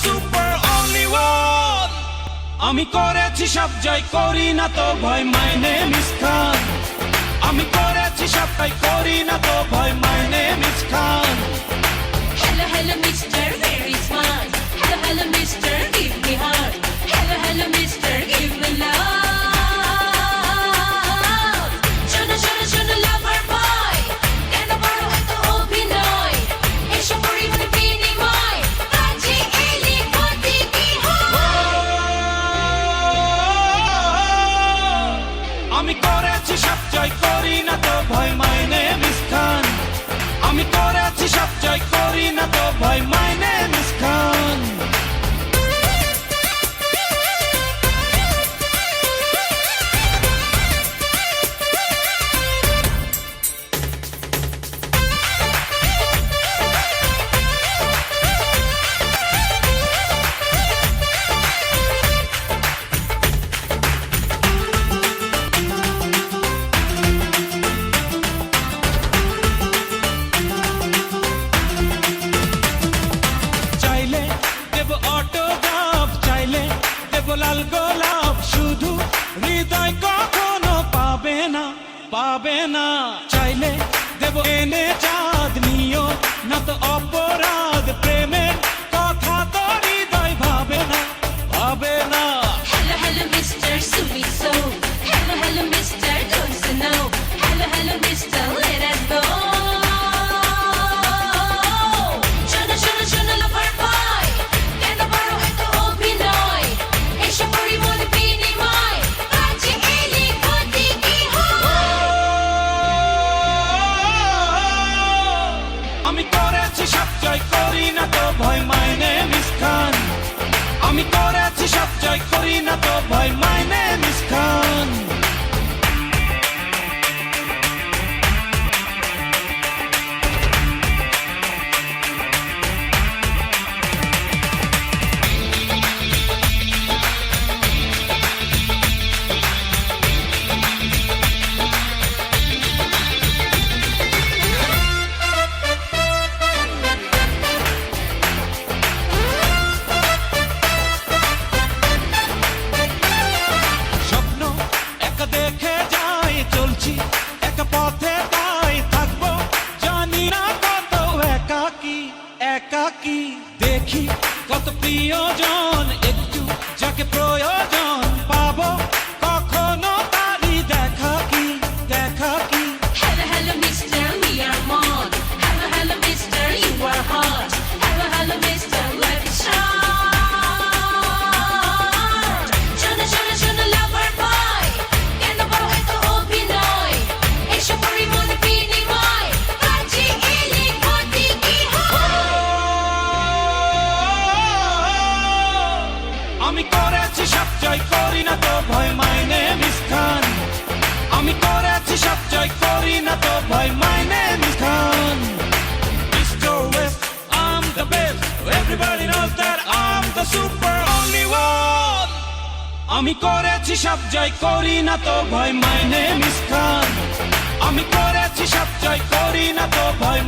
super only one. আমি করেছি সব জয় করি না তো ভয়, my name is Khan. আমি করেছি সব জয় করি না তো ভয়, my name is Khan. Hello, hello, mister, very smart. Hello, hello, mister, give me heart. Hello, hello, mister, give me love. শোনো, শোনো, শোনো, lover boy. কেন বড় এত অভিনয়? এসব পরিমাণে বিনিময়। কাজে এলে ক্ষতি কি হয়? আমি করেছি সব জয় করি না তো ভয়, my name is Khan. আমি করেছি সব জয় করি না তো ভয়, my name is Khan. চাইলে দেব অটোগ্রাফ, চাইলে দেব লাল গোলাপ, শুধু হৃদয় কখনো পাবে না, পাবে না। চাইলে দেব এনে চাঁদ, নিও না তো অপরাধ, প্রেমের কথা তো হৃদয় ভাবে না, ভাবে না। Hello, hello, mister, sweet soul. Hello, hello, mister, don't you know? Hello, hello, mister, let us go. শোনো, শোনো, শোনো, lover boy. কেন বড় এত অভিনয়? এসব পরিমাণে বিনিময়। কাজে এলে ক্ষতি কি হয়? আমি করেছি সব জয় করি না তো ভয়, my name is Khan. আমি করেছি সব জয় করি না তো ভয়, my name is Khan. স্বপ্ন একা দেখে যাই, চলছি একা পথে তাই থাকবো, জানি না কত একাকী, একাকী। দেখি কত প্রিয়জন, একটু যাকে প্রয়োজন পাবো, কখনো তারই দেখা কি, দেখা কি। Hello, hello, mister, we are mod. Hello, hello, mister, you are hot. Hello, hello, mister, let it shine. শোনো, শোনো, শোনো, lover boy. কেন বড় এত অভিনয়? এসব পরিমাণে বিনিময়। কাজে এলে ক্ষতি কি হয়? আমি করেছি সব জয় করি না তো ভয়, my name is Khan. আমি করেছি সব জয় করি না তো ভয়, my name is Khan. East or west, I'm the best. Everybody knows that I'm the super only one. আমি করেছি সব জয় করি না তো ভয়, my name is Khan. আমি করেছি সব জয় করি না তো ভয়,